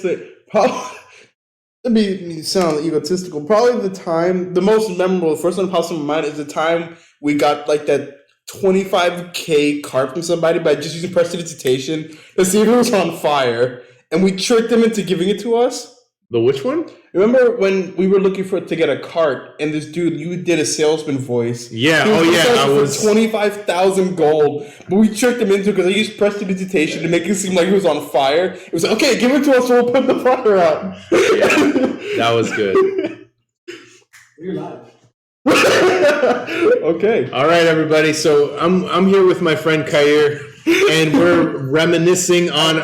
funniest thing. Probably, let me sound egotistical. Probably the most memorable, the first one that pops in my mind is the time we got like that 25K card from somebody by just using prestidigitation to see if it was on fire. And we tricked them into giving it to us. The which one? Remember when we were looking to get a cart, and this dude, you did a salesman voice. Yeah, I was 25,000 gold, but we tricked him into it because I used prestidigitation to make it seem like it was on fire. It was like, okay, give it to us, so we'll put the fire out. Yeah, that was good. You're live. Okay. All right, everybody. So I'm here with my friend Khair, and we're reminiscing on.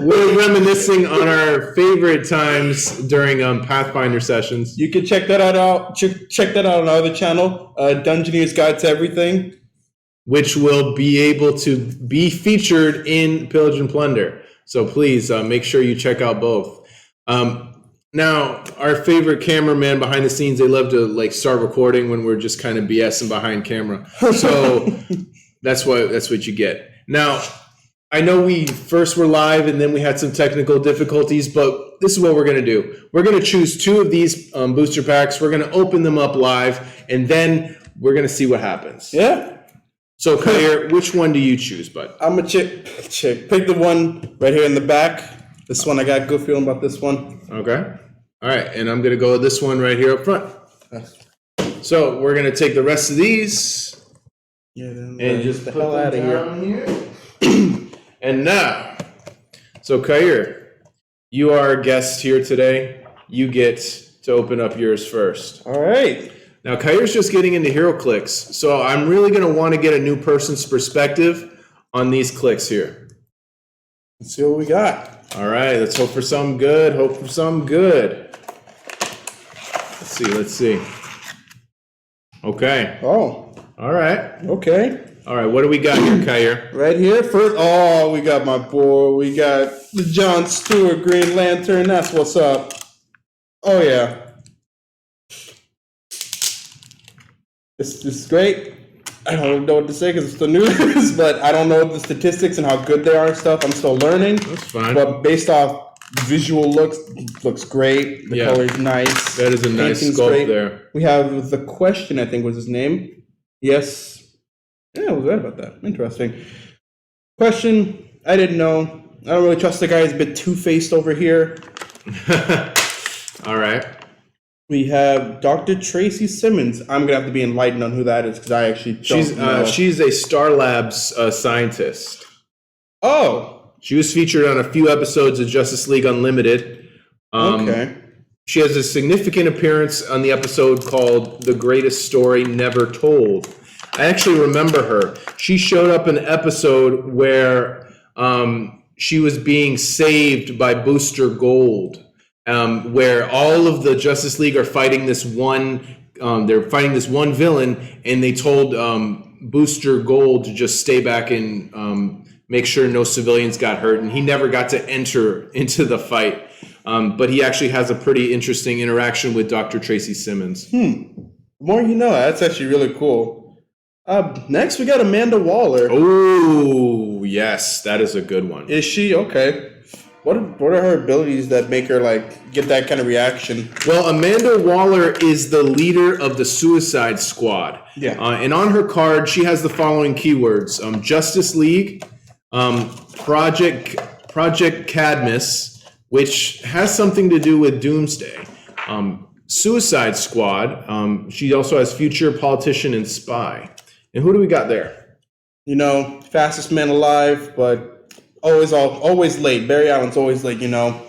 We're reminiscing on our favorite times during Pathfinder sessions. You can check that out. Check that out on our other channel, Dungeoneer's Guide to Everything, which will be able to be featured in Pillage and Plunder. So please make sure you check out both. Now, our favorite cameraman behind the scenes, they love to like start recording when we're just kind of BSing behind camera. So that's what you get. Now, I know we first were live and then we had some technical difficulties, but this is what we're going to do. We're going to choose 2 of these booster packs. We're going to open them up live, and then we're going to see what happens. Yeah. So, Khair, which one do you choose, bud? I'm a chick. Pick the one right here in the back. This one, I got a good feeling about this one. Okay. All right, and I'm going to go with this one right here up front. So we're going to take the rest of these and just the hell out of here. And now, so Khair, you are our guest here today. You get to open up yours first. All right. Now, Khair's just getting into HeroClix, so I'm really going to want to get a new person's perspective on these clicks here. Let's see what we got. All right, let's hope for something good. Let's see. Okay. Oh. All right. Okay. All right, what do we got here, Khair? Right here, first, we got my boy. We got the John Stewart Green Lantern. That's what's up. Oh, yeah. This is great. I don't know what to say because it's the news, but I don't know the statistics and how good they are and stuff. I'm still learning. That's fine. But based off visual looks great. The color's nice. That is a nice sculpt there. We have the question, I think was his name. Yes. Yeah, I was right about that. Interesting. Question, I didn't know. I don't really trust the guy. He's a bit two-faced over here. All right. We have Dr. Tracy Simmons. I'm going to have to be enlightened on who that is because I actually don't know. She's a Star Labs scientist. Oh. She was featured on a few episodes of Justice League Unlimited. Okay. She has a significant appearance on the episode called The Greatest Story Never Told. I actually remember her. She showed up in an episode where she was being saved by Booster Gold, where all of the Justice League are fighting this one. They're fighting this one villain, and they told Booster Gold to just stay back and make sure no civilians got hurt, and he never got to enter into the fight. But he actually has a pretty interesting interaction with Dr. Tracy Simmons. The more you know. That's actually really cool. Next, we got Amanda Waller. Oh, yes, that is a good one. Is she? Okay. What are her abilities that make her like get that kind of reaction? Well, Amanda Waller is the leader of the Suicide Squad. Yeah. And on her card, she has the following keywords: Justice League, Project Cadmus, which has something to do with Doomsday. Suicide Squad. She also has Future, Politician, and Spy. And who do we got there? You know, fastest man alive, but always late. Barry Allen's always late, you know.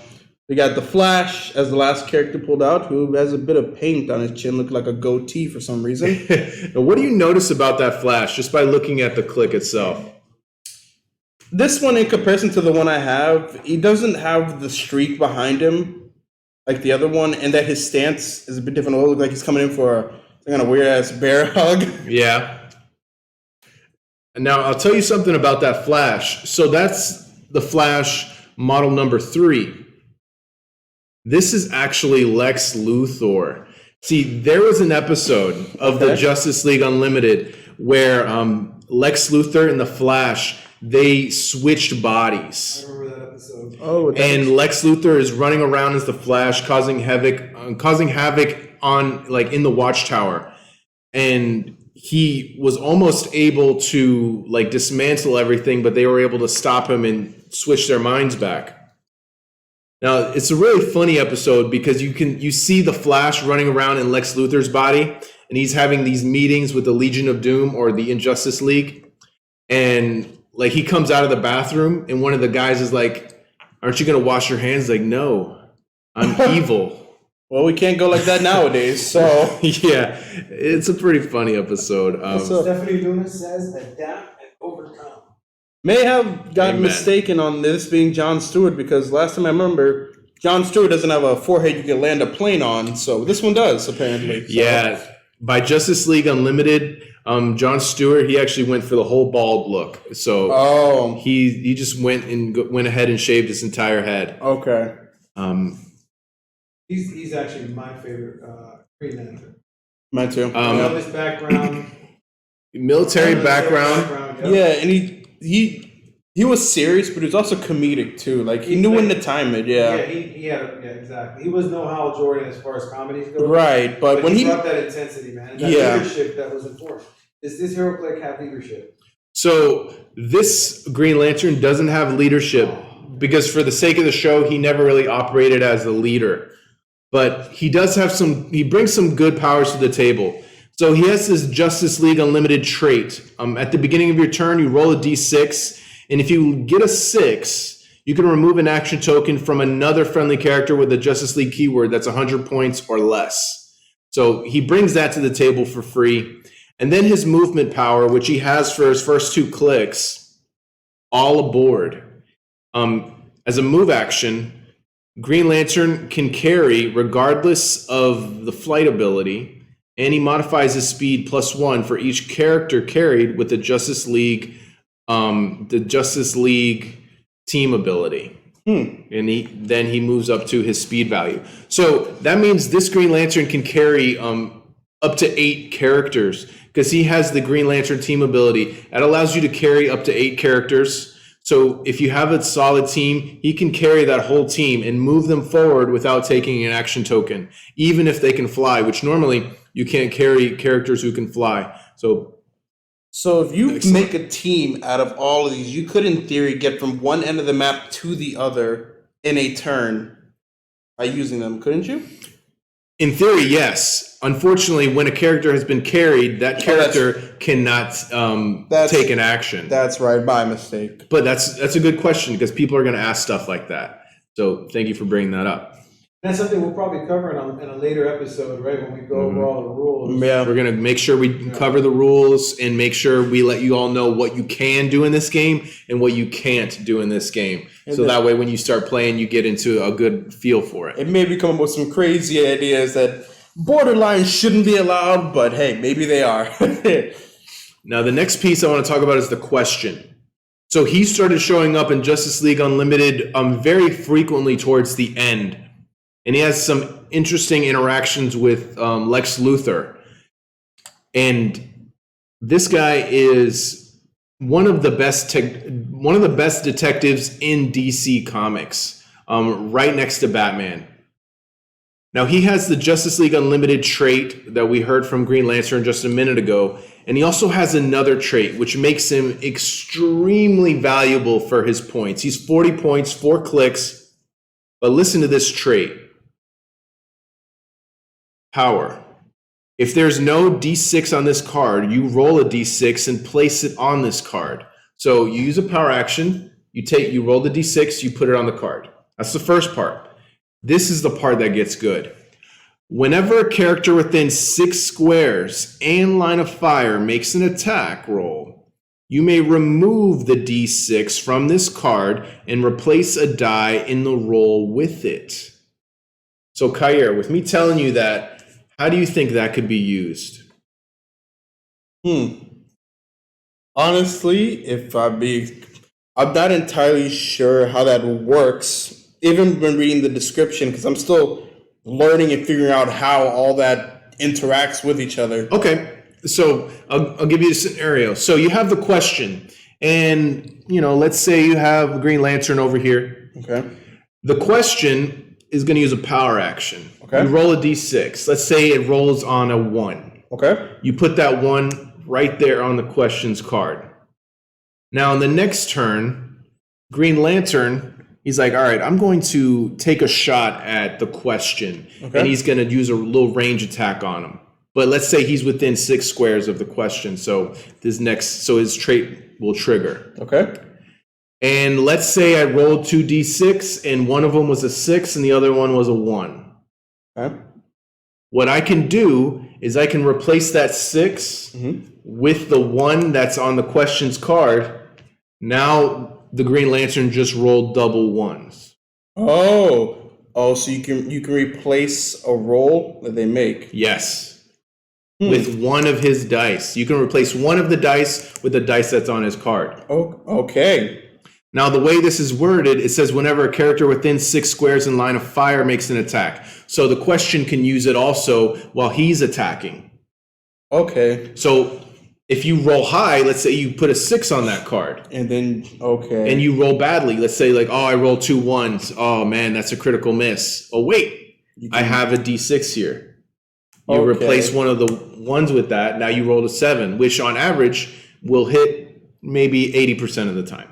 We got the Flash as the last character pulled out, who has a bit of paint on his chin, looking like a goatee for some reason. Now, what do you notice about that Flash, just by looking at the click itself? This one, in comparison to the one I have, he doesn't have the streak behind him like the other one, and that his stance is a bit different. It looks like he's coming in for a kind of weird-ass bear hug. Yeah. Now, I'll tell you something about that Flash. So that's the Flash model number 3. This is actually Lex Luthor. See, there was an episode of the Justice League Unlimited where Lex Luthor and the Flash they switched bodies. I remember that episode. Oh, And Lex Luthor is running around as the Flash, causing havoc on like in the Watchtower, and he was almost able to like dismantle everything, but they were able to stop him and switch their minds back. Now it's a really funny episode because you see the Flash running around in Lex Luthor's body, and he's having these meetings with the Legion of Doom or the Injustice League, and like he comes out of the bathroom, and one of the guys is like, "Aren't you going to wash your hands?" Like, "No, I'm evil." Well, we can't go like that nowadays, so. Yeah, it's a pretty funny episode. Stephanie Luna says, adapt and overcome. May have gotten Amen. mistaken on this being Jon Stewart, because last time I remember, Jon Stewart doesn't have a forehead you can land a plane on, so this one does, apparently. So. Yeah, by Justice League Unlimited, Jon Stewart, he actually went for the whole bald look. So he just went ahead and shaved his entire head. Okay. He's actually my favorite Green Lantern. Mine too. I love his background. Military background. Yep. Yeah, and he was serious, but he was also comedic too. Like he knew when to time it. Yeah. Exactly. He was no Hal Jordan as far as comedies go. Right, but when he brought that intensity, man, and that leadership that was enforced. Does this HeroClix have leadership? So this Green Lantern doesn't have leadership because for the sake of the show, he never really operated as a leader. But he does have he brings some good powers to the table. So he has this Justice League Unlimited trait. At the beginning of your turn, you roll a d6, and if you get a 6, you can remove an action token from another friendly character with a Justice League keyword that's 100 points or less. So he brings that to the table for free. And then his movement power, which he has for his first 2 clicks, all aboard. As a move action, Green Lantern can carry regardless of the flight ability, and he modifies his speed +1 for each character carried with the Justice League team ability. And then he moves up to his speed value. So that means this Green Lantern can carry up to 8 characters because he has the Green Lantern team ability. That allows you to carry up to 8 characters. So if you have a solid team, he can carry that whole team and move them forward without taking an action token, even if they can fly, which normally you can't carry characters who can fly. So if you make a team out of all of these, you could, in theory, get from one end of the map to the other in a turn by using them, couldn't you? in theory, yes. Unfortunately, when a character has been carried, that character cannot take an action. That's right, by mistake. But that's a good question because people are going to ask stuff like that. So thank you for bringing that up. That's something we'll probably cover in a later episode, right? When we go over all the rules. Yeah, we're going to make sure we cover the rules and make sure we let you all know what you can do in this game and what you can't do in this game. So that way when you start playing, you get into a good feel for it. It may be coming up with some crazy ideas that borderline shouldn't be allowed, but hey, maybe they are. Now, the next piece I want to talk about is the question. So he started showing up in Justice League Unlimited very frequently towards the end. And he has some interesting interactions with Lex Luthor. And this guy is one of the best detectives in DC Comics, right next to Batman. Now, he has the Justice League Unlimited trait that we heard from Green Lantern just a minute ago. And he also has another trait, which makes him extremely valuable for his points. He's 40 points, 4 clicks. But listen to this trait. Power. If there's no D6 on this card, you roll a D6 and place it on this card. So you use a power action, you roll the D6, you put it on the card. That's the first part. This is the part that gets good. Whenever a character within 6 squares and line of fire makes an attack roll, you may remove the D6 from this card and replace a die in the roll with it. So Khair, with me telling you that, how do you think that could be used? Honestly, I'm not entirely sure how that works, even when reading the description, because I'm still learning and figuring out how all that interacts with each other. Okay, so I'll give you a scenario. So you have the question, And, let's say you have Green Lantern over here. Okay. The question is going to use a power action. Okay. You roll a d6. Let's say it rolls on a 1. Okay. You put that 1 right there on the questions card. Now, on the next turn, Green Lantern, he's like, all right, I'm going to take a shot at the question. Okay. And he's going to use a little range attack on him. But let's say he's within 6 squares of the question. So his trait will trigger. Okay. And let's say I rolled 2d6 and one of them was a 6 and the other one was a 1. Okay. What I can do is I can replace that 6 with the 1 that's on the questions card. Now the Green Lantern just rolled double 1s. Oh, so you can replace a roll that they make. Yes. With one of his dice. You can replace one of the dice with the dice that's on his card. Oh, okay. Now, the way this is worded, it says whenever a character within 6 squares in line of fire makes an attack. So the question can use it also while he's attacking. Okay. So if you roll high, let's say you put a 6 on that card. And then, okay. And you roll badly. Let's say I rolled 2 1s. Oh, man, that's a critical miss. Oh, wait, I have a d6 here. You replace one of the 1s with that. Now you rolled a 7, which on average will hit maybe 80% of the time.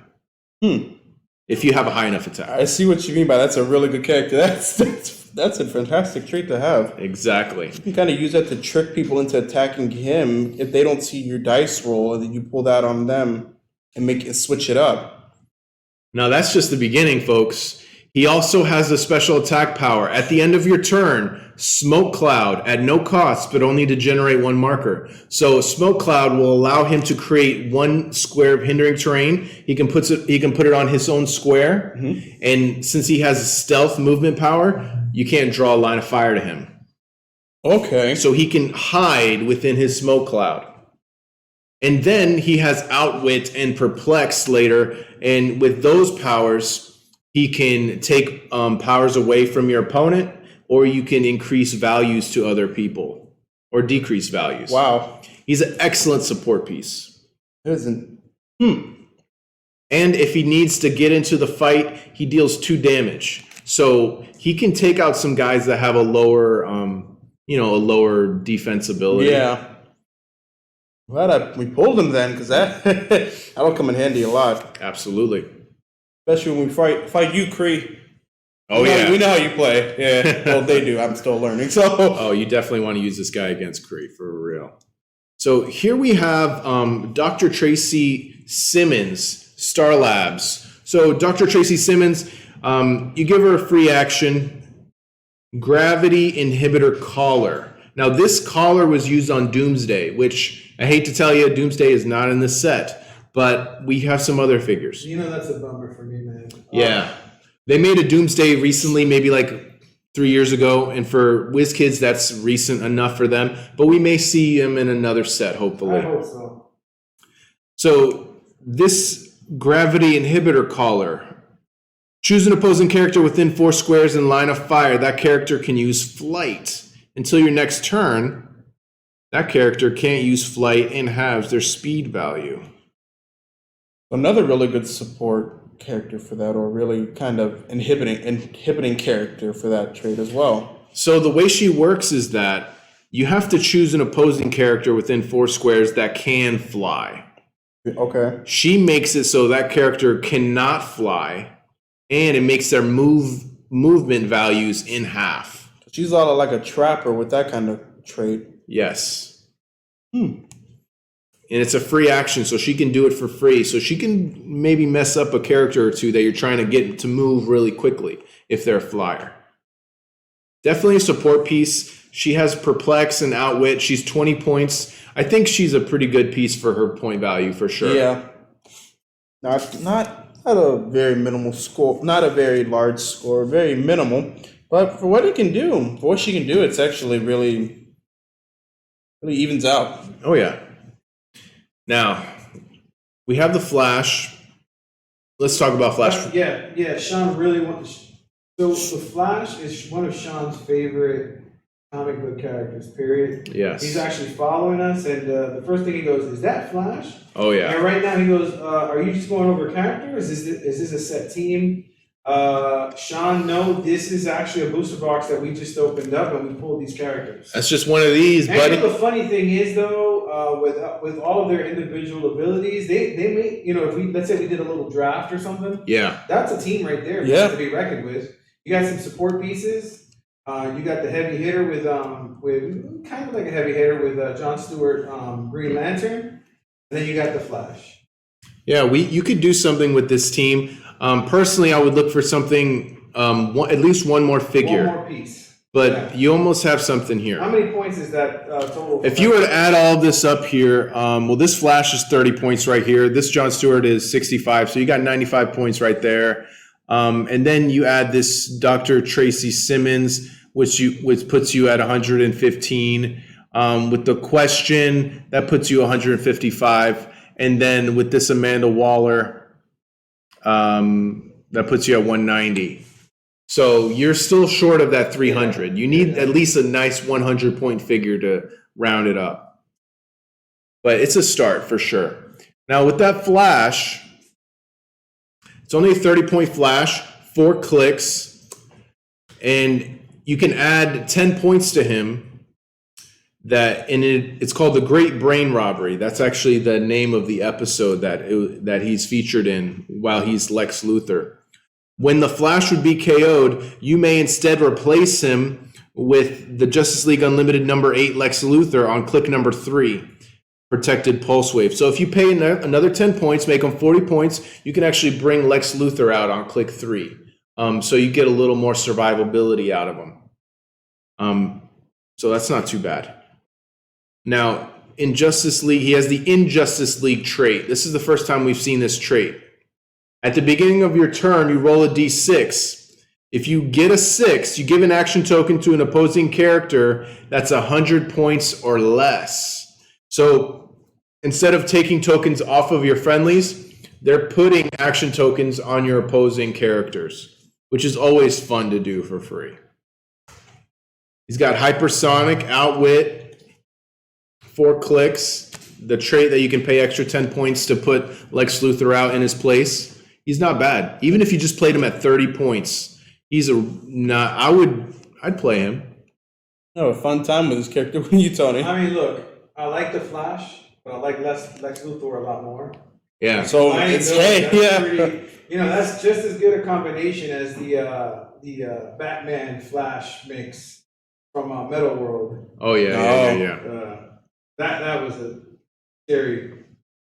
If you have a high enough attack. I see what you mean by that's a really good character. That's a fantastic trait to have. Exactly. You can kind of use that to trick people into attacking him if they don't see your dice roll, and then you pull that on them and switch it up. Now that's just the beginning, folks. He also has a special attack power. At the end of your turn, Smoke Cloud at no cost, but only to generate 1 marker. So Smoke Cloud will allow him to create 1 square of hindering terrain. He can put it on his own square. And since he has a stealth movement power, you can't draw a line of fire to him. Okay. So he can hide within his Smoke Cloud. And then he has Outwit and Perplex later. And with those powers, he can take powers away from your opponent, or you can increase values to other people or decrease values. Wow. He's an excellent support piece. It isn't. And if he needs to get into the fight, he deals 2 damage. So he can take out some guys that have a lower, defensibility. Yeah. Glad we pulled him then, because that'll come in handy a lot. Absolutely. Especially when we fight you, Kree. Oh, yeah. We know how you play. Yeah. Well, they do. I'm still learning. So. Oh, you definitely want to use this guy against Kree, for real. So here we have Dr. Tracy Simmons, Star Labs. So Dr. Tracy Simmons, you give her a free action, Gravity Inhibitor Collar. Now, this collar was used on Doomsday, which I hate to tell you, Doomsday is not in this set. But we have some other figures. That's a bummer for me, man. Yeah. They made a Doomsday recently, maybe 3 years ago. And for WizKids, that's recent enough for them. But we may see him in another set, hopefully. I hope so. So this Gravity Inhibitor Collar. Choose an opposing character within 4 squares in line of fire. That character can use flight. Until your next turn, that character can't use flight and halves their speed value. Another really good support character for that, or really kind of inhibiting character for that trait as well. So the way she works is that you have to choose an opposing character within 4 squares that can fly. Okay. She makes it so that character cannot fly, and it makes their movement values in half. She's a lot like a trapper with that kind of trait. Yes. And it's a free action, so she can do it for free. So she can maybe mess up a character or 2 that you're trying to get to move really quickly if they're a flyer. Definitely a support piece. She has Perplex and Outwit. She's 20 points. I think she's a pretty good piece for her point value for sure. Yeah. Not a very minimal score, not a very large score, very minimal. But for what it can do, for what she can do, it's actually really evens out. Oh, yeah. Now, we have the Flash. Let's talk about Flash. Yeah. Sean really wants. So the Flash is one of Sean's favorite comic book characters, period. Yes. He's actually following us, and the first thing he goes, "Is that Flash?" Oh yeah. And right now he goes, "Are you just going over characters? Is this a set team?" Sean, no, this is actually a booster box that we just opened up, and we pulled these characters. That's just one of these, And buddy. you know, the funny thing is, though, with all of their individual abilities, they may, you know, if let's say we did a little draft or something, Yeah. that's a team right there Yeah. to be reckoned with. You got some support pieces. You got the heavy hitter with kind of like a heavy hitter with John Stewart, Green Lantern, and then you got the Flash. Yeah, you could do something with this team. Personally, I would look for something, at least one more figure. One more piece. But Yeah. you almost have something here. How many points is that total? If you were to add all of this up here, well, this Flash is 30 points right here. This John Stewart is 65, so you got 95 points right there. And then you add this Dr. Tracy Simmons, which puts you at 115. With the Question, that puts you 155. And then with this Amanda Waller, that puts you at 190. So you're still short of that 300. You need at least a nice 100-point figure to round it up. But it's a start for sure. Now with that Flash, it's only a 30-point Flash, 4 clicks, and you can add 10 points to him. It's called the Great Brain Robbery. That's actually the name of the episode that he's featured in while he's Lex Luthor. When the Flash would be KO'd, you may instead replace him with the Justice League Unlimited number 8 Lex Luthor on click number 3, Protected Pulse Wave. So if you pay another 10 points, make them 40 points, you can actually bring Lex Luthor out on click 3. So you get a little more survivability out of him. So that's not too bad. Now, in Justice League, he has the Injustice League trait. This is the first time we've seen this trait. At the beginning of your turn, you roll a d6. If you get a 6, you give an action token to an opposing character that's 100 points or less. So instead of taking tokens off of your friendlies, they're putting action tokens on your opposing characters, which is always fun to do for free. He's got Hypersonic, Outwit, 4 clicks, the trait that you can pay extra 10 points to put Lex Luthor out in his place. He's not bad. Even if you just played him at 30 points, I'd play him. I have a fun time with this character with you, Tony. I mean, look, I like the Flash, but I like Lex Luthor a lot more. Yeah. So Fine, it's pretty, you know, that's just as good a combination as the Batman Flash mix from Metal World. Oh yeah. That was a scary.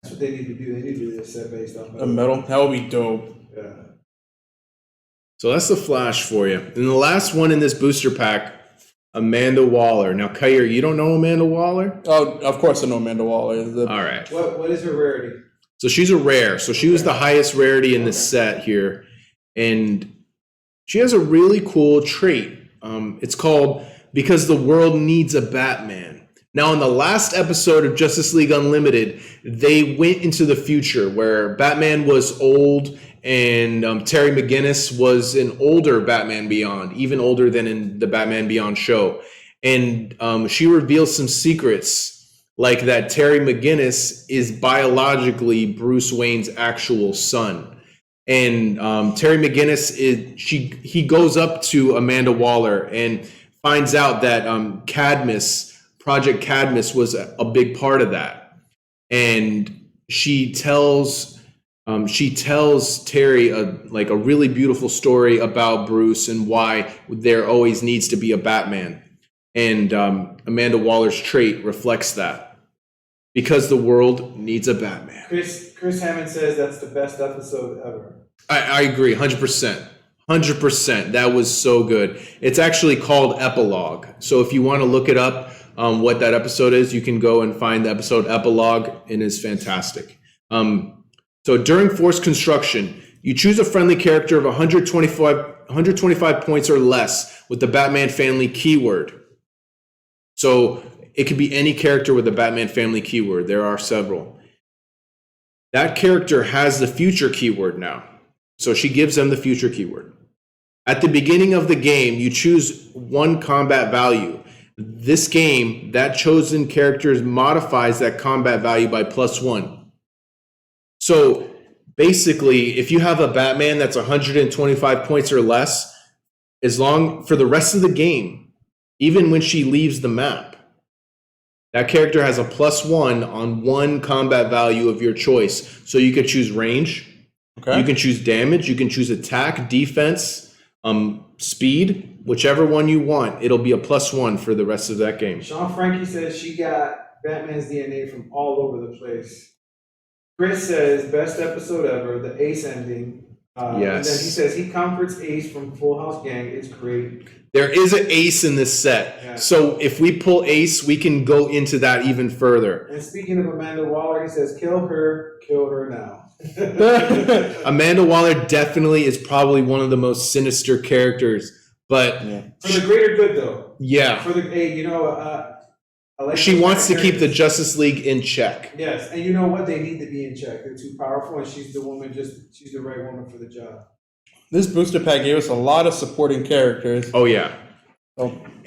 That's what they need to do. They need to do this set based on a metal. That would be dope. Yeah. So that's the Flash for you. And the last one in this booster pack, Amanda Waller. Now, Khair, you don't know Amanda Waller? Oh, of course I know Amanda Waller. All right. What is her rarity? So she's a rare. So she was the highest rarity in this set here. And she has a really cool trait. It's called Because the World Needs a Batman. Now, in the last episode of Justice League Unlimited, they went into the future where Batman was old and Terry McGinnis was an older Batman Beyond, even older than in the Batman Beyond show. And she reveals some secrets, like that Terry McGinnis is biologically Bruce Wayne's actual son. And Terry McGinnis, he goes up to Amanda Waller and finds out that Project Cadmus was a big part of that. And she tells Terry a really beautiful story about Bruce and why there always needs to be a Batman. And Amanda Waller's trait reflects that. Because the world needs a Batman. Chris Hammond says that's the best episode ever. I agree, 100%. 100%. That was so good. It's actually called Epilogue. So if you want to look it up, what that episode is, you can go and find the episode Epilogue, and it's fantastic. So during Force Construction, you choose a friendly character of 125 points or less with the Batman Family keyword. So it could be any character with the Batman Family keyword. There are several. That character has the future keyword now. So she gives them the future keyword. At the beginning of the game, you choose one combat value. This game, that chosen character modifies that combat value by +1. So basically, if you have a Batman that's 125 points or less, for the rest of the game, even when she leaves the map, that character has a +1 on one combat value of your choice. So you could choose range, you can choose damage, you can choose attack, defense, speed, whichever one you want. It'll be a +1 for the rest of that game. Sean Frankie says she got Batman's DNA from all over the place. Chris says, best episode ever, the Ace ending. Yes. And then he says he comforts Ace from Full House Gang. It's great. There is an Ace in this set. Yeah. So if we pull Ace, we can go into that even further. And speaking of Amanda Waller, he says, kill her now. Amanda Waller definitely is probably one of the most sinister characters, but for the greater good, though. Yeah. For the I like she wants to keep the Justice League in check. Yes, and you know what? They need to be in check. They're too powerful, and she's the right woman for the job. This booster pack gave us a lot of supporting characters. Oh, yeah.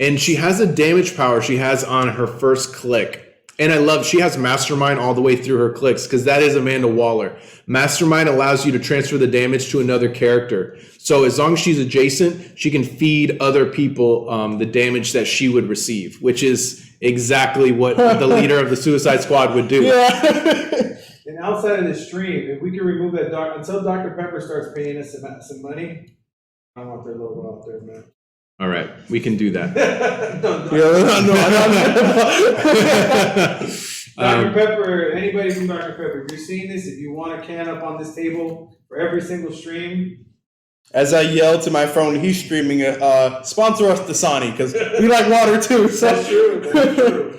And she has a damage power she has on her first click. And she has Mastermind all the way through her clicks, because that is Amanda Waller. Mastermind allows you to transfer the damage to another character. So as long as she's adjacent, she can feed other people the damage that she would receive, which is exactly what the leader of the Suicide Squad would do. Yeah. And outside of the stream, if we can remove that until Dr. Pepper starts paying us some money, I don't want their logo out there, man. All right, we can do that. Dr. Pepper, anybody from Dr. Pepper, if you're seeing this, if you want a can up on this table for every single stream. As I yell to my phone, he's streaming sponsor us, Dasani, because we like water too. So. That's true.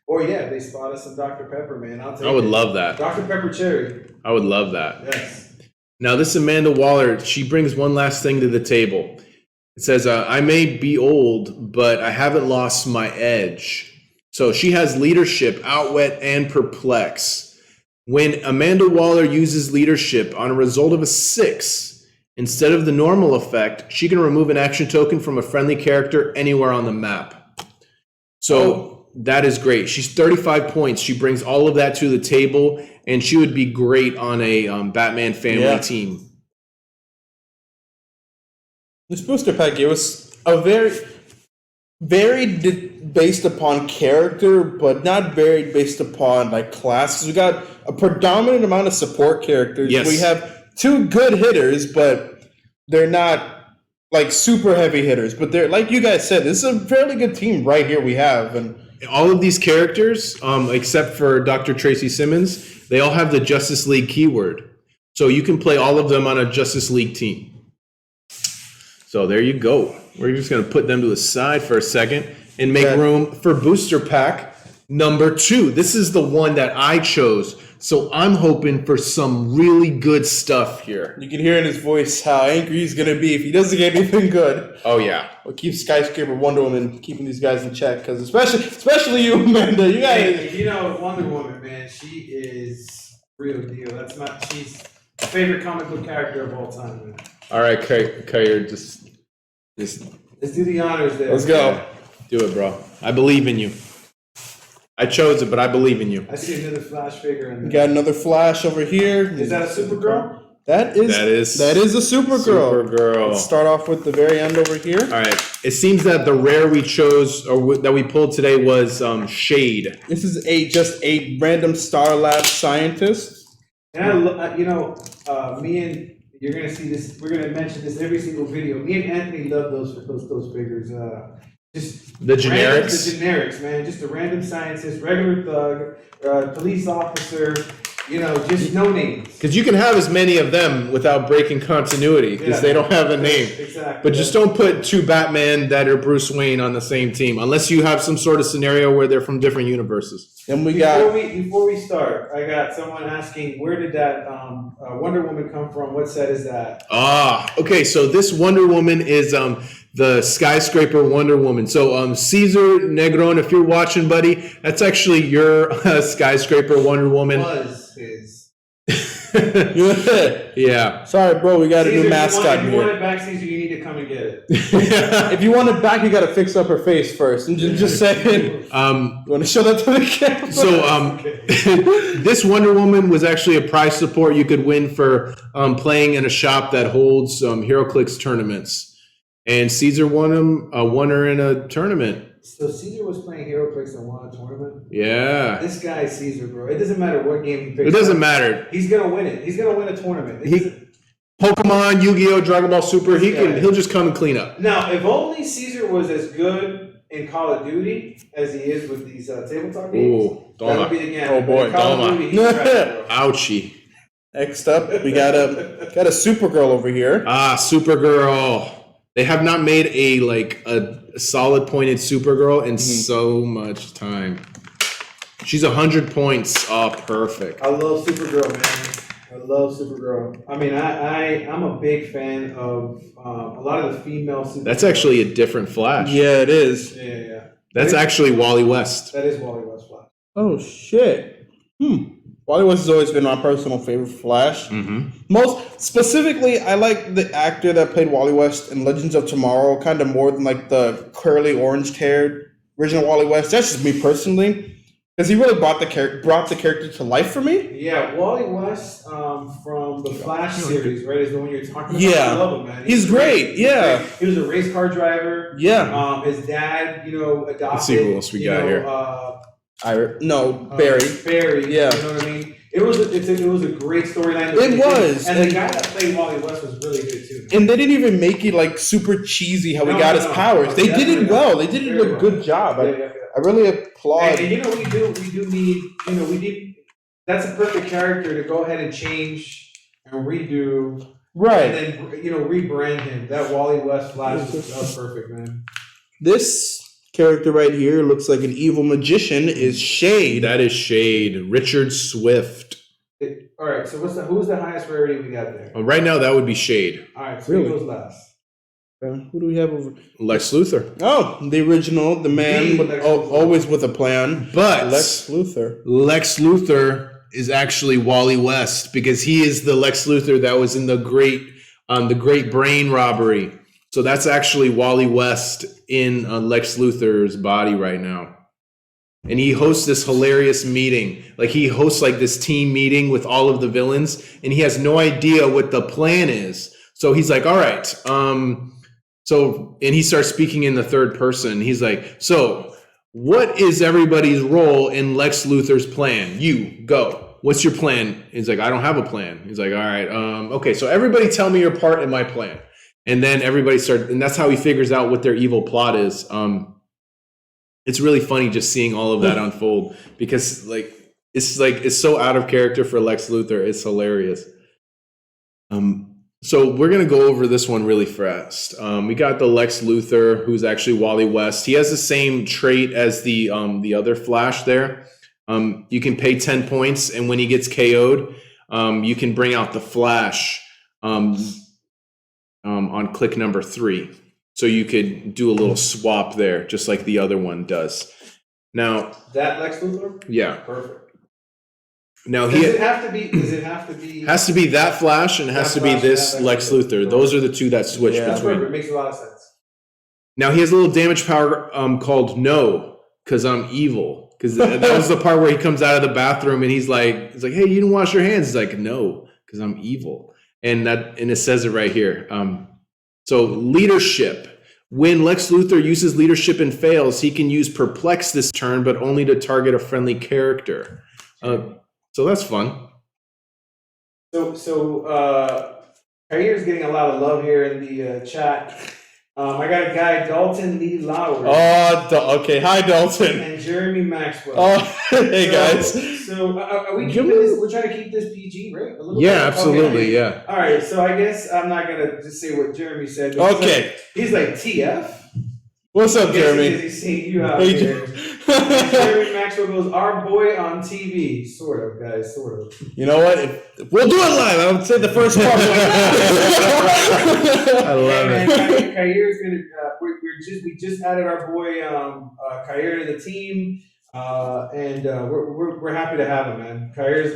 Or yeah, they spot us some Dr. Pepper, man. I would love that. Dr. Pepper cherry. I would love that. Yes. Now this Amanda Waller, she brings one last thing to the table. It says, I may be old, but I haven't lost my edge. So she has leadership, outwit, and perplex. When Amanda Waller uses leadership on a result of a 6, instead of the normal effect, she can remove an action token from a friendly character anywhere on the map. So that is great. She's 35 points. She brings all of that to the table, and she would be great on a Batman family team. This booster pack gave us a varied based upon character, but not varied based upon like classes. We got a predominant amount of support characters. Yes. We have 2 good hitters, but they're not like super heavy hitters. But they're, like you guys said, this is a fairly good team right here we have. And all of these characters, except for Dr. Tracy Simmons, they all have the Justice League keyword. So you can play all of them on a Justice League team. So there you go. We're just going to put them to the side for a second and make room for booster pack number 2. This is the one that I chose. So I'm hoping for some really good stuff here. you can hear in his voice how angry he's going to be if he doesn't get anything good. Oh, yeah. We'll keep Skyscraper, Wonder Woman, keeping these guys in check. Because especially you, Amanda. You guys. You know, Wonder Woman, man, she is real deal. She's my favorite comic book character of all time, man. All right, Khair, just let's do the honors there. Let's go. Do it, bro. I believe in you. I chose it, but I believe in you. I see another Flash figure in there. We got another Flash over here. Is that a Supergirl? That is a Supergirl. Supergirl. Let's start off with the very end over here. All right. It seems that the rare we chose or that we pulled today was Shade. This is just a random Star Lab scientist. And me and you're gonna see this. We're gonna mention this every single video. Me and Anthony love those figures. Just the generics. The generics, man. Just a random scientist, regular thug, police officer. Just no names. Because you can have as many of them without breaking continuity because they don't have a name. Exactly. But just don't put 2 Batman that are Bruce Wayne on the same team unless you have some sort of scenario where they're from different universes. Then before we start, I got someone asking, where did that Wonder Woman come from? What set is that? Okay. So this Wonder Woman is the Skyscraper Wonder Woman. So Caesar Negron, if you're watching, buddy, that's actually your Skyscraper Wonder Woman. Was his. Yeah. Sorry, bro. We got a new mascot If you want here. it back, Caesar, you need to come and get it. If you want it back, you got to fix up her face first. And just saying. You want to show that to the camera? So this Wonder Woman was actually a prize support you could win for playing in a shop that holds HeroClix tournaments. And Caesar won her in a tournament. So Caesar was playing HeroClix and won a tournament? Yeah. This guy is Caesar, bro. It doesn't matter what game he picks. It doesn't matter. He's going to win it. He's going to win a tournament. Pokemon, Yu-Gi-Oh, Dragon Ball Super, he'll just come and clean up. Now, if only Caesar was as good in Call of Duty as he is with these tabletop games, that would be the game. Oh boy, Call of Duty, he's trash, bro. Ouchie. Next up, we got a Supergirl over here. Supergirl. They have not made a solid pointed Supergirl in so much time. She's 100 points. Oh, perfect. I love Supergirl, man. I love Supergirl. I mean, I'm a big fan of a lot of the female Supergirl. That's actually a different Flash. Yeah, it is. Yeah. That's actually Wally West. That is Wally West Flash. Oh, shit. Wally West has always been my personal favorite Flash. Most specifically, I like the actor that played Wally West in Legends of Tomorrow kind of more than like the curly orange-haired original Wally West. That's just me personally. Because he really brought the character to life for me. Yeah, Wally West from the Flash series, right? Is the one you're talking about. Yeah. I love him, man. He's great. Yeah. He was a race car driver. Yeah. His dad, adopted. Let's see who else we got here. Barry. Barry. Yeah. You know what I mean? It was a great storyline. It was. And the guy that played Wally West was really good too. And they didn't even make it like super cheesy how he got his powers. They did it well. They did a good job. I really applaud. And we do need, that's a perfect character to go ahead and change and redo. Right. And then, rebrand him. That Wally West Flash was perfect, man. This character right here looks like an evil magician is Shade. That is Shade. Richard Swift. All right, so who's the highest rarity we got there? Right now, that would be Shade. All right, so who goes last? Who do we have over? Lex Luthor. Oh, the original, the man always with a plan. But Lex Luthor. Lex Luthor is actually Wally West because he is the Lex Luthor that was in the Great Brain Robbery. So that's actually Wally West in Lex Luthor's body right now. And he hosts this hilarious meeting. Like he hosts like this team meeting with all of the villains, and he has no idea what the plan is. So he's like, all right. And he starts speaking in the third person. He's like, so what is everybody's role in Lex Luthor's plan? You, go. What's your plan? He's like, I don't have a plan. He's like, all right. Okay, so everybody tell me your part in my plan. And then everybody starts, and that's how he figures out what their evil plot is. It's really funny just seeing all of that unfold because it's so out of character for Lex Luthor. It's hilarious. So we're gonna go over this one really fast. We got the Lex Luthor, who's actually Wally West. He has the same trait as the other Flash there. You can pay 10 points, and when he gets KO'd, you can bring out the Flash on click number 3. So you could do a little swap there, just like the other one does. Now that Lex Luthor? Yeah. Perfect. Now does it have to be has to be that Flash and it has to be this Lex Luthor. Those are the two that switch between. Perfect. Makes a lot of sense. Now he has a little damage power called No, because I'm evil. Because that was the part where he comes out of the bathroom and he's like, hey, you didn't wash your hands. He's like, no, because I'm evil. And it says it right here. So leadership. When Lex Luthor uses leadership and fails, he can use Perplex this turn, but only to target a friendly character. So that's fun. So Khair is getting a lot of love here in the chat. I got a guy, Dalton Lee Lowry. Oh, okay. Hi, Dalton. And Jeremy Maxwell. Oh, hey, guys. So are we keeping this? We're trying to keep this PG, right? A little bit? Absolutely, okay. Yeah. All right, so I guess I'm not going to just say what Jeremy said. Okay. He's like, TF? What's up, Jeremy? He's seeing you out here. Jeremy Maxwell goes, our boy on TV. Sort of, guys, sort of. You know what? We'll do it live. I would say the first part. I love it. Khair is going to, we just added our boy Khair to the team. And we're happy to have him, man.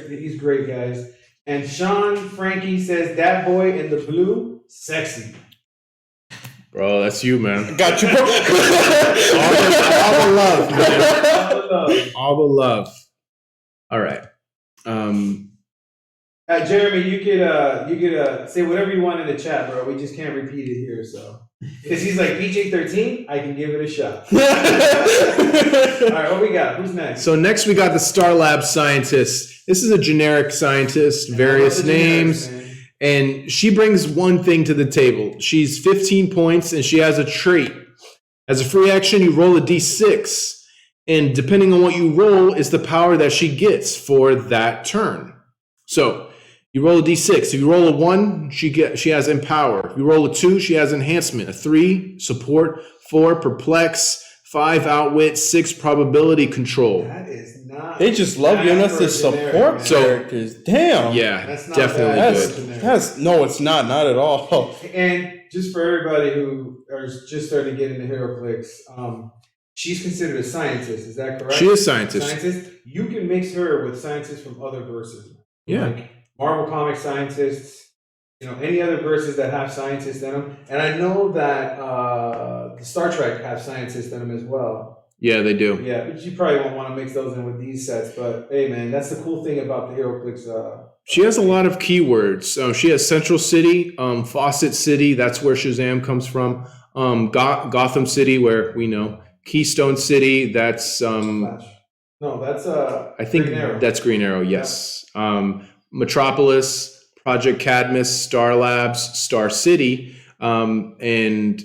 He's great, guys. And Sean Frankie says that boy in the blue, sexy. Bro, that's you, man. Got you, bro. All the love, man. All the love. All the love. All right. Jeremy, you could say whatever you want in the chat, bro. We just can't repeat it here, so. Because he's like, PJ13, I can give it a shot. All right, what we got? Who's next? So next we got the Star Lab scientist. This is a generic scientist, various names. And she brings one thing to the table. She's 15 points and she has a trait. As a free action, you roll a d6. And depending on what you roll is the power that she gets for that turn. So you roll a d6. If you roll a 1, she has empower. If you roll a 2, she has enhancement. A 3, support. 4, perplex. 5, outwit. 6, probability control. That is not. They just love giving us the support characters. Damn. Yeah, That's not definitely bad. good. No, it's not at all. And just for everybody who is just starting to get into HeroClix, she's considered a scientist. Is that correct? She is scientist. You can mix her with scientists from other verses. Yeah. Like Marvel Comics scientists, any other verses that have scientists in them. And I know that the Star Trek have scientists in them as well. Yeah, they do. Yeah, but you probably won't want to mix those in with these sets. But hey, man, that's the cool thing about the HeroClix. She has a lot of keywords. She has Central City, Fawcett City. That's where Shazam comes from. Gotham City, where we know. Keystone City. That's Flash. No, that's I think Green Arrow. that's Green Arrow. Yes. Metropolis, Project Cadmus, Star Labs, Star City, and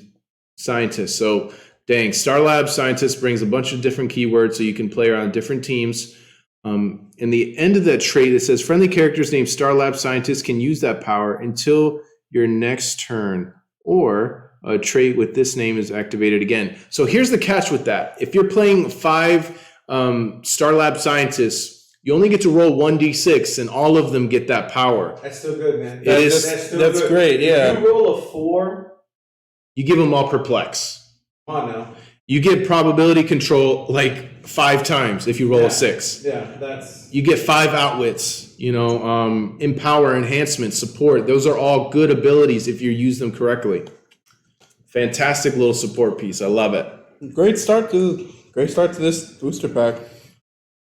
Scientists. So, dang, Star Labs Scientist brings a bunch of different keywords so you can play around different teams. In the end of that trait, it says friendly characters named Star Lab Scientist can use that power until your next turn, or a trait with this name is activated again. So here's the catch with that. If you're playing 5 Star Lab Scientists, you only get to roll 1d6 and all of them get that power. That's still good, man. That's great, yeah. If you roll a 4, You give them all perplex. come on now. You get probability control like 5 times if you roll a 6. Yeah, that's. You get 5 outwits, empower, enhancement, support. Those are all good abilities if you use them correctly. Fantastic little support piece. I love it. Great start to this booster pack.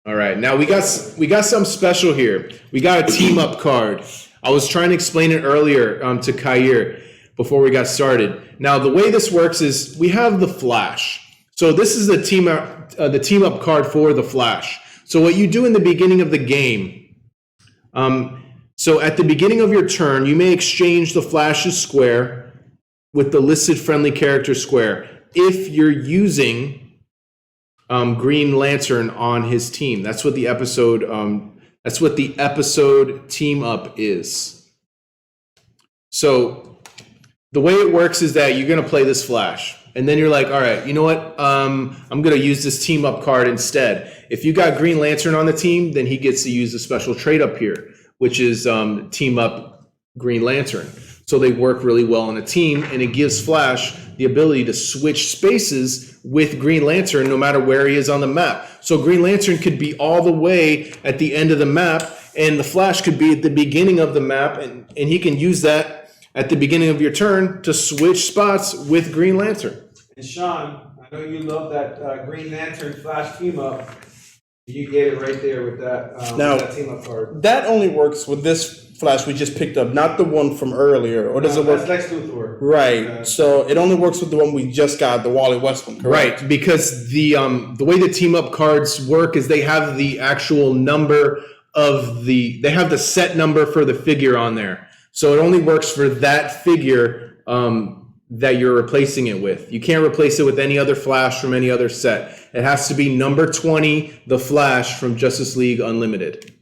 All right, now we got something special here. We got a team up card. I was trying to explain it earlier to Khair before we got started. Now the way this works is we have the Flash. So this is the team up card for the Flash. So what you do in the beginning of the game. So at the beginning of your turn, you may exchange the Flash's square with the listed friendly character square if you're using Green Lantern on his team. That's what the episode team up is. So the way it works is that you're going to play this Flash, and then you're like, all right, you know what? I'm going to use this team up card instead. If you got Green Lantern on the team, then he gets to use a special trait up here, which is team up Green Lantern. So they work really well in a team, and it gives Flash the ability to switch spaces with Green Lantern no matter where he is on the map. So Green Lantern could be all the way at the end of the map, and the Flash could be at the beginning of the map, and he can use that at the beginning of your turn to switch spots with Green Lantern. And Sean, I know you love that Green Lantern Flash team up. You get it right there with that, that team up card. That only works with this Flash we just picked up, not the one from earlier. Or does it work? That's Lex Luthor. Right. So it only works with the one we just got, the Wally West one, correct? Right, because the way the team up cards work is they have the actual number of they have the set number for the figure on there. So it only works for that figure that you're replacing it with. You can't replace it with any other Flash from any other set. It has to be number 20, the Flash from Justice League Unlimited.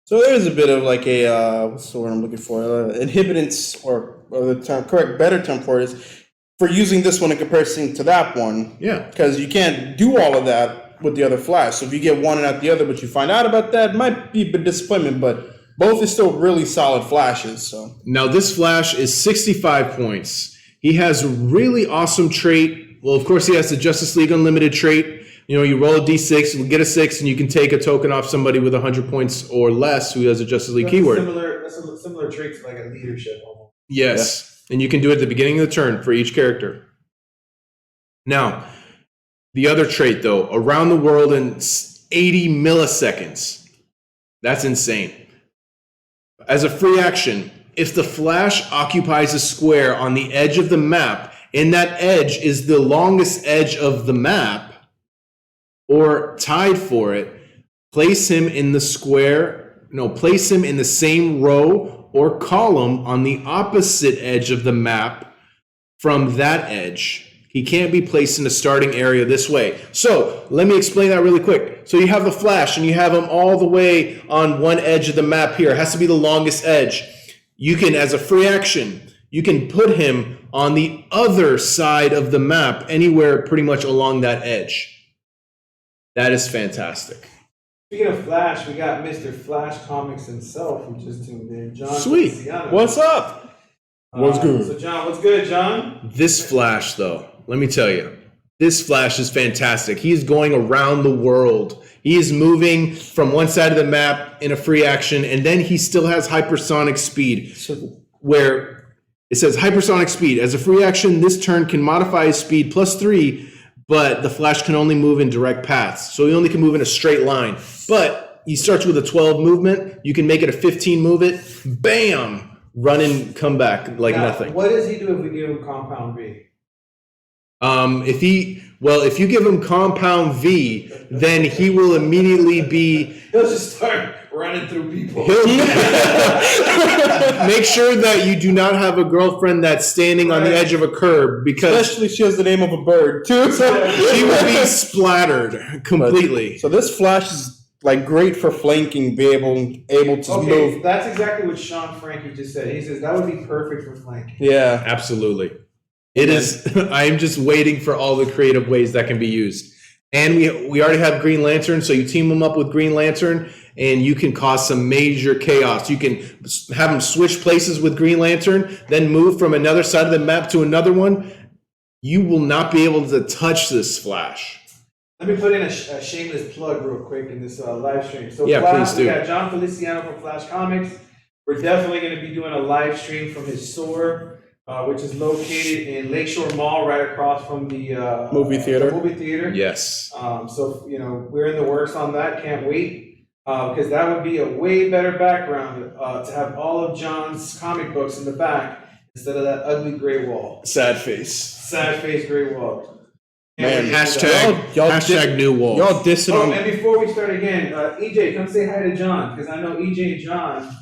So there's a bit of like a, what's the word I'm looking for? Inhibitance, or the term, better term for it is for using this one in comparison to that one. Yeah. Because you can't do all of that with the other Flash. So if you get one and not the other, but you find out about that, it might be a bit disappointment, but both is still really solid Flashes. So now this Flash is 65 points. He has a really awesome trait. Well, of course, he has the Justice League Unlimited trait. You roll a d6, you get a 6, and you can take a token off somebody with 100 points or less who has a Justice League keyword. traits like a leadership almost. Yes. And you can do it at the beginning of the turn for each character. Now, the other trait, though, around the world in 80 milliseconds. That's insane. As a free action, if the Flash occupies a square on the edge of the map, and that edge is the longest edge of the map, or tied for it, place him in the same row or column on the opposite edge of the map from that edge. He can't be placed in the starting area this way. So let me explain that really quick. So you have the Flash and you have him all the way on one edge of the map here. It has to be the longest edge. You can, as a free action, you can put him on the other side of the map, anywhere pretty much along that edge. That is fantastic. Speaking of Flash, we got Mr. Flash Comics himself who just tuned in. John Sweet. Feliciano. What's up? What's good? So John, what's good, John? This Flash, though, let me tell you, this Flash is fantastic. He's going around the world. He is moving from one side of the map in a free action, and then he still has hypersonic speed, where it says hypersonic speed. As a free action, this turn can modify his speed +3, but the Flash can only move in direct paths. So he only can move in a straight line. But he starts with a 12 movement. You can make it a 15 move it. Bam! Run and come back like Now, nothing. What does he do if we give him Compound V? If you give him Compound V, then he will immediately be... He'll just start running through people. Make sure that you do not have a girlfriend that's standing on the edge of a curb, because Especially she has the name of a bird too. So she will be splattered completely. So this Flash is like great for flanking, be able to Okay, move. that's exactly what Sean Frankie just said. He says that would be perfect for flanking. Yeah. Absolutely. It is. I'm just waiting for all the creative ways that can be used. And we already have Green Lantern, so you team them up with Green Lantern, and you can cause some major chaos. You can have them switch places with Green Lantern, then move from another side of the map to another one. You will not be able to touch this Flash. Let me put in a shameless plug real quick in this live stream. So Yeah, Flash, please do. We got John Feliciano from Flash Comics. We're definitely going to be doing a live stream from his store, which is located in Lakeshore Mall, right across from the Movie theater. Yes. So we're in the works on that. Can't wait, because that would be a way better background to have all of John's comic books in the back instead of that ugly gray wall. Sad face. Sad face gray wall. Man, Hashtag new wall. Y'all dissing Oh, on. and before we start again, EJ, come say hi to John, because I know EJ and John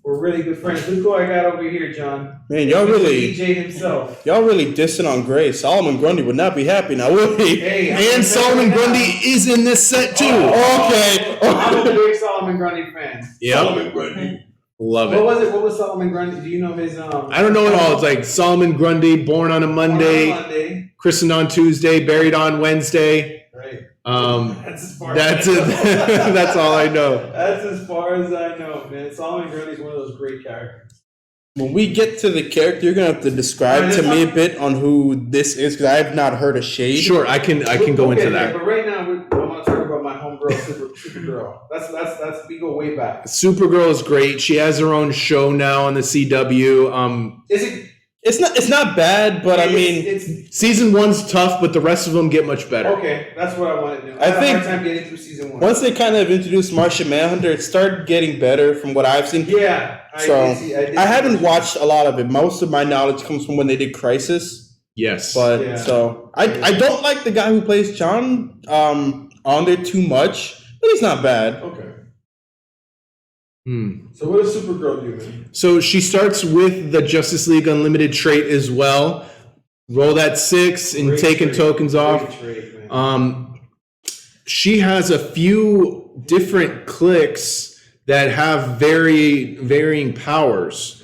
were really good friends. Look who I got over here, John. Man, y'all really EJ himself. dissing on Gray. Solomon Grundy would not be happy now, will he? Hey, And Solomon Grundy is in this set too. Okay. I'm a big Solomon Grundy fan. Yep. Solomon Grundy. Love What it. was it? What was Solomon Grundy? Do you know his I don't know it all. It's like Solomon Grundy, born on a Monday, Monday. christened on Tuesday, buried on Wednesday. Right. That's as far that's as it. I know. That's all I know. That's as far as I know, man. Solomon Grundy is one of those great characters. When we get to the character, you're gonna have to describe to me a bit on who this is, because I have not heard a shade. Sure, I can go into that. But right now, I want to talk about my homegirl, Supergirl. That's we go way back. Supergirl is great. She has her own show now on the CW. Is it? It's not bad, but I mean, it's Season 1's tough, but the rest of them get much better. okay. That's what I want to do. I I had think a hard time getting through season 1. once they kind of introduced Martian Manhunter, it started getting better from what I've seen. Yeah, I haven't watched a lot of it. Most of my knowledge comes from when they did Crisis. Yes. But Yeah. so I don't like the guy who plays John on there too much, but he's not bad. Okay. Hmm. So what does Supergirl do, man? So she starts with the Justice League Unlimited trait as well. Roll that 6 and Great taking trait. tokens off. Great trait, man. She has a few different clicks that have varying powers,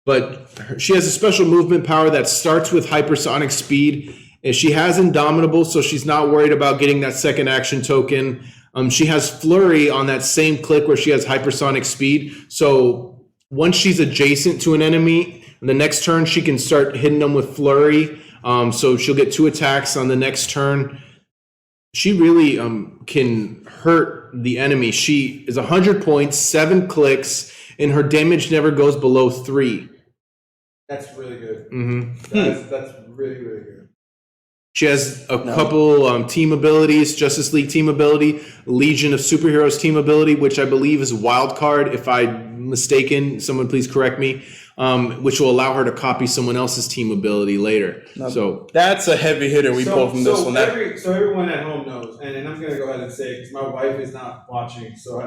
but she has a special movement power that starts with hypersonic speed, and she has Indomitable, so she's not worried about getting that second action token. She has Flurry on that same click where she has hypersonic speed, so once she's adjacent to an enemy, the next turn she can start hitting them with Flurry, so she'll get 2 attacks on the next turn. She really can hurt the enemy. She is 100 points, 7 clicks, and her damage never goes below 3. That's really good. Mm-hmm. That's really, really good. She has a couple team abilities, Justice League team ability, Legion of Superheroes team ability, which I believe is wild card. If I'm mistaken, someone please correct me, which will allow her to copy someone else's team ability later. So that's a heavy hitter we pulled from this one. So everyone at home knows, and I'm going to go ahead and say, because my wife is not watching, so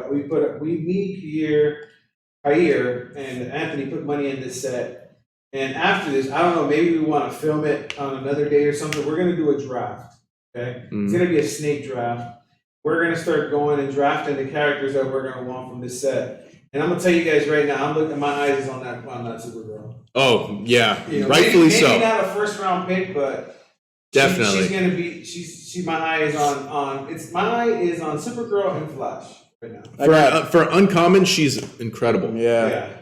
Khair and Anthony put money in this set. And after this, I don't know, maybe we want to film it on another day or something. We're going to do a draft, okay? It's going to be a snake draft. We're going to start going and drafting the characters that we're going to want from this set. And I'm going to tell you guys right now, I'm looking, my eyes is on that Supergirl. Oh, yeah, rightfully so. Maybe not a first round pick, but definitely. She's going to be, my eye is my eye is on Supergirl and Flash right now. For uncommon, she's incredible. Yeah.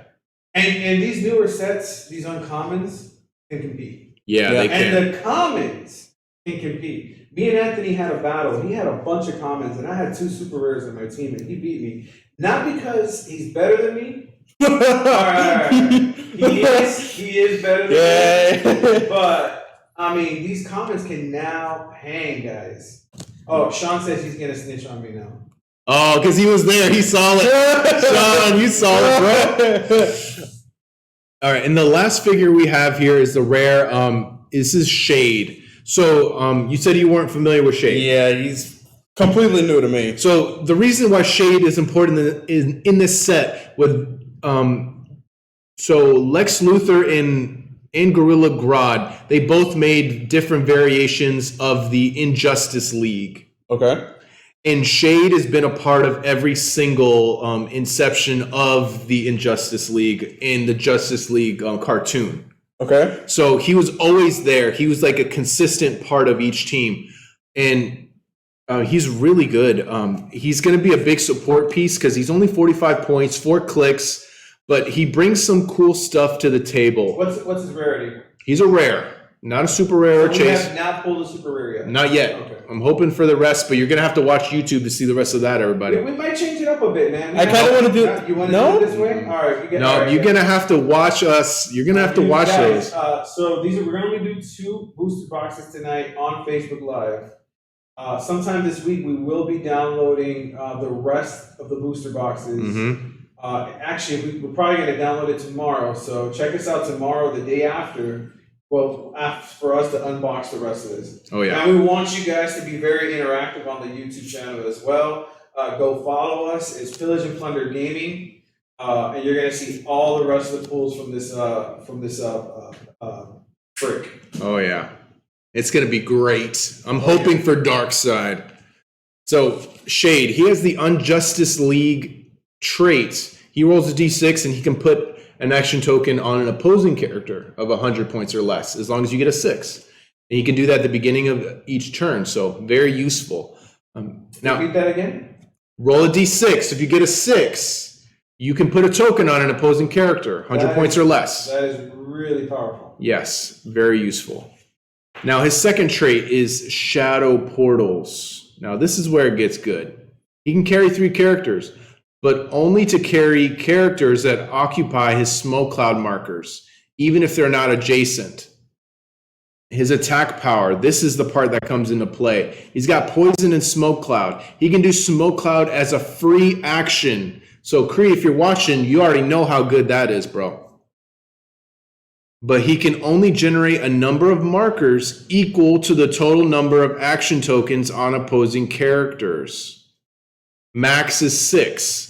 And these newer sets, these uncommons, can compete. Yeah, they can. And the commons can compete. Me and Anthony had a battle. He had a bunch of commons, and I had 2 super rares in my team, and he beat me. Not because he's better than me. All right. He is better than me. But, I mean, these commons can now hang, guys. Oh, Sean says he's going to snitch on me now. Oh, because he was there. He saw it. Sean, you saw it, bro. All right, and the last figure we have here is the rare. This is Shade. So you said you weren't familiar with Shade. Yeah, he's completely new to me. So the reason why Shade is important in this set with so Lex Luthor and Gorilla Grodd, they both made different variations of the Injustice League. Okay. And Shade has been a part of every single inception of the Injustice League in the Justice League cartoon. Okay. So he was always there. He was like a consistent part of each team. And he's really good. He's going to be a big support piece because he's only 45 points, 4 clicks, but he brings some cool stuff to the table. What's his rarity? He's a rare. Not a super rare or chase. We have not pulled a super rare yet. Not yet. Okay. I'm hoping for the rest, but you're gonna have to watch YouTube to see the rest of that, everybody. We might change it up a bit, man. I kind of want to do. You want to do it this way? All right. You're gonna have to watch us. You're gonna have to watch those. So we're gonna only do 2 booster boxes tonight on Facebook Live. Sometime this week we will be downloading the rest of the booster boxes. Mm-hmm. Actually, we're probably gonna download it tomorrow. So check us out tomorrow, the day after. Well, for us to unbox the rest of this. Oh, yeah. And we want you guys to be very interactive on the YouTube channel as well. Go follow us. It's Pillage and Plunder Gaming. And you're going to see all the rest of the pulls from this brick. Oh, yeah. It's going to be great. I'm hoping for Darkseid. So, Shade, he has the Injustice League trait. He rolls a d6 and he can put an action token on an opposing character of 100 points or less, as long as you get a 6. And you can do that at the beginning of each turn, so very useful. Now, repeat that again? Roll a d6. If you get a 6, you can put a token on an opposing character, 100 points or less. That is really powerful. Yes, very useful. Now, his second trait is Shadow Portals. Now, this is where it gets good. He can carry 3 characters, but only to carry characters that occupy his smoke cloud markers, even if they're not adjacent. His attack power, this is the part that comes into play. He's got poison and smoke cloud. He can do smoke cloud as a free action. So, Kree, if you're watching, you already know how good that is, bro. But he can only generate a number of markers equal to the total number of action tokens on opposing characters. Max is 6.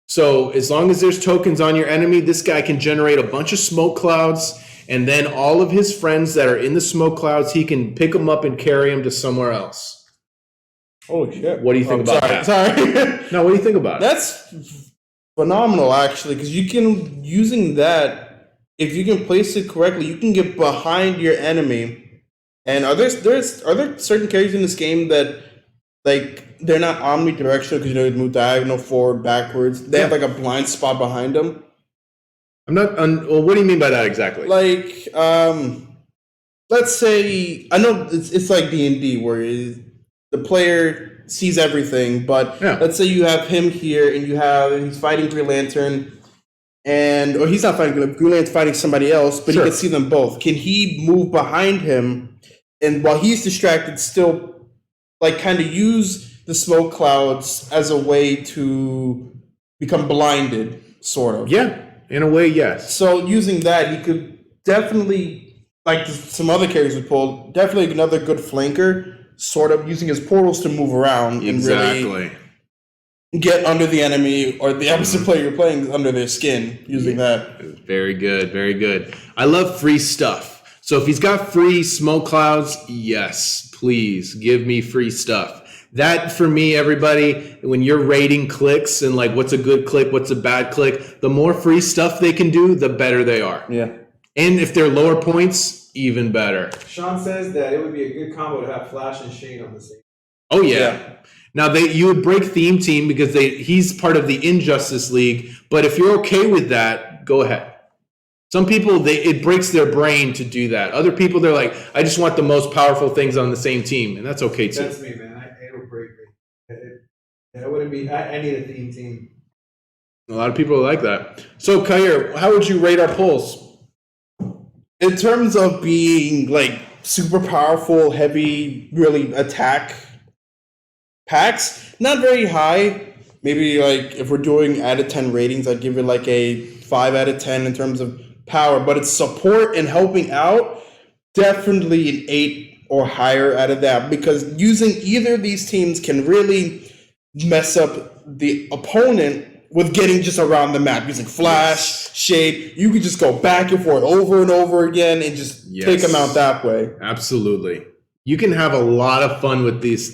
So as long as there's tokens on your enemy, this guy can generate a bunch of smoke clouds, and then all of his friends that are in the smoke clouds, he can pick them up and carry them to somewhere else. Holy shit. What do you think about that? Sorry. No, what do you think about it? That's phenomenal, actually, because you can, using that, if you can place it correctly, you can get behind your enemy. And are there certain characters in this game that, like, they're not omnidirectional because you move diagonal, forward, backwards. They have like a blind spot behind them. Well, what do you mean by that exactly? Like, let's say, I know it's like D&D where the player sees everything, but let's say you have him here and he's fighting Green Lantern. or he's not fighting Green Lantern's fighting somebody else, but Sure. he can see them both. Can he move behind him, and while he's distracted, still like kind of use the smoke clouds as a way to become blinded, sort of? Yeah, in a way, yes. So using that, he could definitely, like some other characters would pull, definitely another good flanker, sort of using his portals to move around and really get under the enemy or the opposite player you're playing under their skin using that. Very good, very good. I love free stuff. So if he's got free smoke clouds, yes, please give me free stuff. That for me, everybody, when you're rating clicks and like what's a good click, what's a bad click, the more free stuff they can do, the better they are. Yeah. And if they're lower points, even better. Sean says that it would be a good combo to have Flash and Shane on the same. Oh yeah. Now you would break Theme Team because he's part of the Injustice League, but if you're okay with that, go ahead. Some people it breaks their brain to do that. Other people they're like, I just want the most powerful things on the same team, and that's okay too. That's me, man. It would break me. It wouldn't be. I need a theme team. A lot of people are like that. So Khair, how would you rate our polls? In terms of being like super powerful, heavy, really attack packs, not very high. Maybe like if we're doing out of 10 ratings, I'd give it like a 5 out of 10 in terms of power. But its support and helping out, definitely an 8 or higher out of that. Because using either of these teams can really mess up the opponent with getting just around the map. Using Flash, Shade, you could just go back and forth over and over again and just take them out that way. Absolutely. You can have a lot of fun with these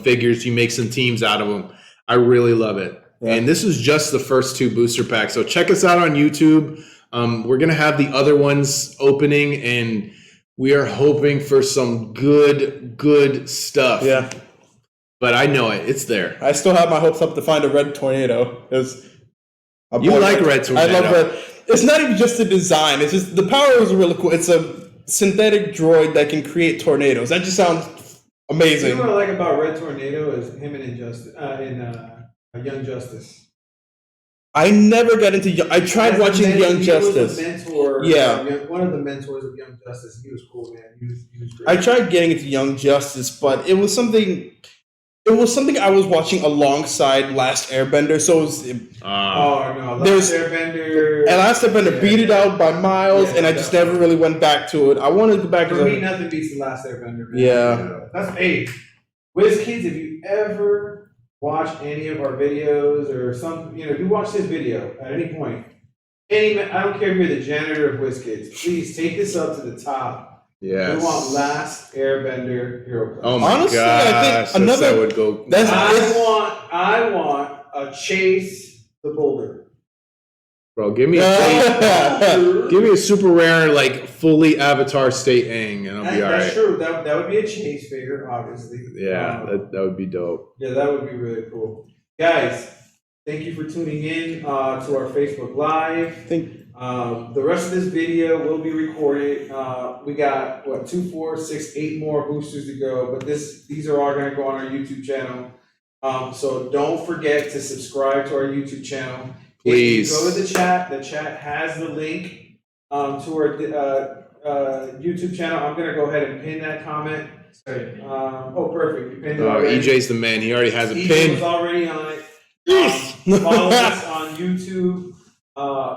figures. You make some teams out of them. I really love it. Yeah. And this is just the first 2 booster packs. So check us out on YouTube. We're going to have the other ones opening, and we are hoping for some good stuff. Yeah. But I know it. It's there. I still have my hopes up to find a red tornado. You like red tornado. I love red. It's not even just the design. It's just the power is really cool. It's a synthetic droid that can create tornadoes. That just sounds amazing. You know what I like about Red Tornado is him and Injustice Young Justice. I never got into. I tried watching Young Justice. He was a mentor. One of the mentors of Young Justice. He was cool, man. He was great. I tried getting into Young Justice, but it was something. It was something I was watching alongside Last Airbender, so it was. Last Airbender. And Last Airbender beat it out by miles, and I just never really went back to it. I wanted to go back to me, nothing beats the Last Airbender, man. Yeah. That's Wiz Kids, if you ever watch any of our videos or if you watch this video at any point, I don't care if you're the janitor of Wiz Kids, please take this up to the top. Yes. We want Last Airbender HeroClix. Oh my honestly, gosh, I think that would go. I want a Chase the Boulder. Bro, give me a super rare, like fully Avatar State Aang, and I'll be all right. That's true. That would be a Chase figure, obviously. Yeah, that would be dope. Yeah, that would be really cool. Guys, thank you for tuning in to our Facebook Live. The rest of this video will be recorded. We got 2, 4, 6, 8 more boosters to go, but these are all going to go on our YouTube channel. So don't forget to subscribe to our YouTube channel. Please. If you go to the chat has the link to our YouTube channel. I'm going to go ahead and pin that comment. Perfect. You pinned it already. EJ's the man. He already has a EJ pin. was already on it. Follow us on YouTube.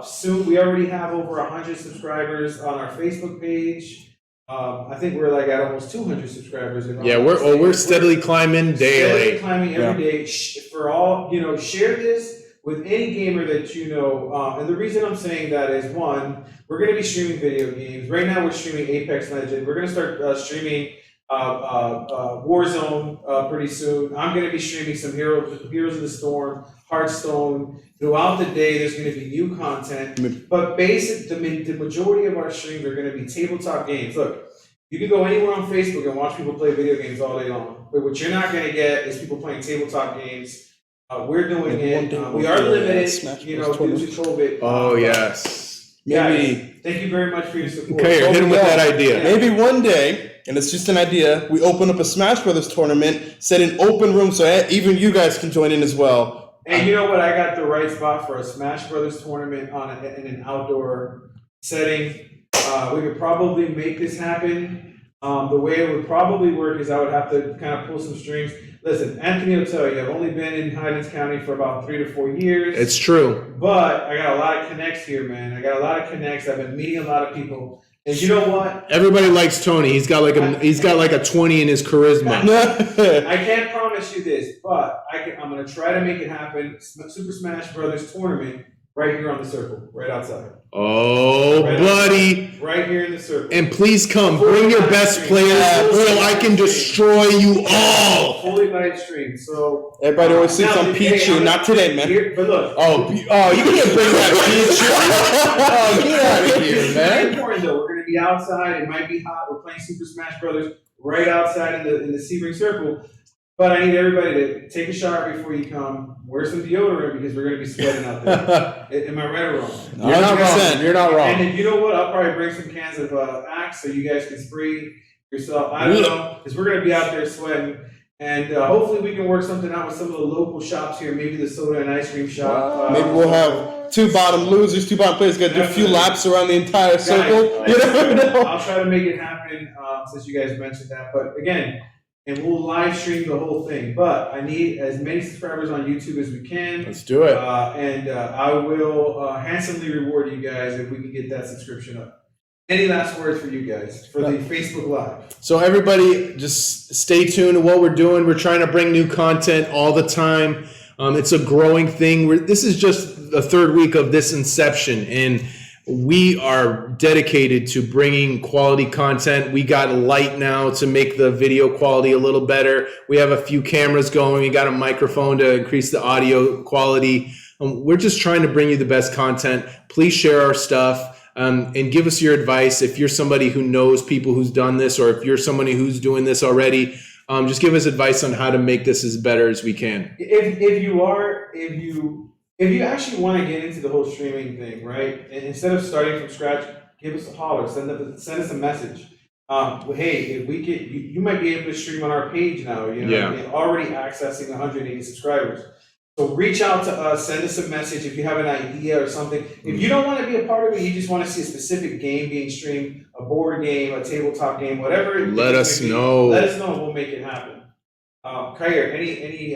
Soon we already have over 100 subscribers on our Facebook page. I think we're like at almost 200 subscribers. We're steadily climbing daily. Steadily climbing every day. For all share this with any gamer that you know. And the reason I'm saying that is, one, we're going to be streaming video games. Right now we're streaming Apex Legends. We're going to start streaming Warzone pretty soon. I'm going to be streaming some Heroes of the Storm, Hearthstone. Throughout the day, there's going to be new content. But the majority of our streams are going to be tabletop games. Look, you can go anywhere on Facebook and watch people play video games all day long. But what you're not going to get is people playing tabletop games. We're doing it. We are limited, due to COVID. Oh, yes. Guys, thank you very much for your support. Okay, hit him with that idea. Maybe one day, and it's just an idea, we open up a Smash Brothers tournament, set an open room so even you guys can join in as well. And you know what? I got the right spot for a Smash Brothers tournament in an outdoor setting. We could probably make this happen. The way it would probably work is I would have to kind of pull some strings. Listen, Anthony will tell you, I've only been in Highlands County for about 3 to 4 years. It's true. But I got a lot of connects here, man. I got a lot of connects. I've been meeting a lot of people. And you know what? Everybody likes Tony. He's got like a 20 in his charisma. I can't promise you this, but I'm going to try to make it happen. Super Smash Brothers tournament right here on the circle, right outside. Oh, right buddy. Outside, right here in the circle. And please come. Bring your best players so I can destroy you all. Fully live stream. So everybody always sleeps on Pichu. Not today, man. Here, but look. Oh, you can't bring that Pichu. Oh, get out of here, man. It's important though. We're going to be outside. It might be hot. We're playing Super Smash Brothers right outside in the Sebring Circle. But I need everybody to take a shower before you come. Wear some deodorant because we're going to be sweating out there. Am I right or wrong? You're not wrong. You're not wrong. And then, you know what? I'll probably bring some cans of Axe so you guys can spray yourself. I don't know, because we're going to be out there sweating. And hopefully we can work something out with some of the local shops here. Maybe the soda and ice cream shop. Maybe we'll have 2 bottom losers, 2 bottom players. Got to do a few laps around the entire circle. You never know. I'll try to make it happen since you guys mentioned that. But again, and we'll live stream the whole thing. But I need as many subscribers on YouTube as we can. Let's do it. And I will handsomely reward you guys if we can get that subscription up. Any last words for you guys for the Facebook Live? So everybody, just stay tuned to what we're doing. We're trying to bring new content all the time. It's a growing thing. This is just the 3rd week of this inception, and we are dedicated to bringing quality content. We got light now to make the video quality a little better. We have a few cameras going. We got a microphone to increase the audio quality. We're just trying to bring you the best content. Please share our stuff. And give us your advice. If you're somebody who knows people who's done this, or if you're somebody who's doing this already, just give us advice on how to make this as better as we can. If you actually want to get into the whole streaming thing, right? And instead of starting from scratch, give us a holler. Send us a message. Hey, if we get you might be able to stream on our page now. You know, Yeah. and already accessing 180 subscribers. So reach out to us, send us a message if you have an idea or something. If you don't want to be a part of it, you just want to see a specific game being streamed, a board game, a tabletop game, whatever. Let us know. Let us know, and we'll make it happen. Khair, any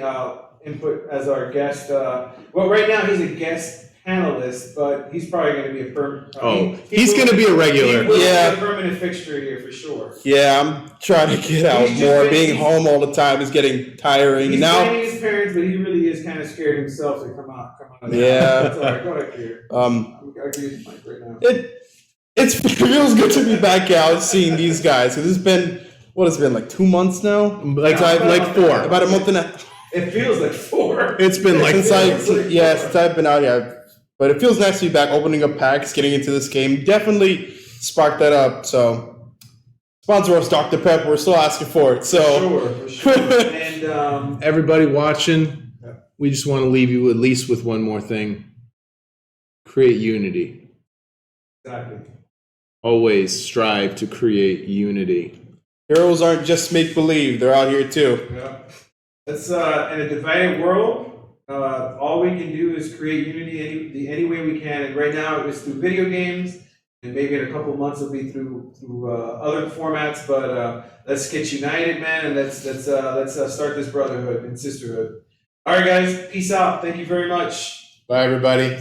input as our guest? Well, right now he's a guest panelist, but he's probably going to be a permanent. He's going to be a regular. He will Yeah. be a permanent fixture here for sure. Yeah, I'm trying to get out more. Being home all the time is getting tiring. He's Now, blaming his parents, but he really is kind of scared himself to come out. Yeah. That's all right. Go ahead, Khair. I'll give you the mic right now. it feels good to be back out seeing these guys. Because it's been, what has it been, like 2 months now? Like 4. About a month and a half. It feels like 4. It's been like since I've been out, yeah. But it feels nice to be back, opening up packs, getting into this game. Definitely sparked that up. So, sponsor us, Dr. Pepper. We're still asking for it. So, For sure. And Everybody watching, we just want to leave you at least with one more thing. Create unity. exactly. Always strive to create unity. heroes aren't just make believe; they're out here too. Yeah. That's in a divided world. All we can do is create unity any way we can. And right now it's through video games, and maybe in a couple months it'll be through other formats. But let's get united, man, and let's start this brotherhood and sisterhood. All right, guys, peace out. Thank you very much. Bye, everybody.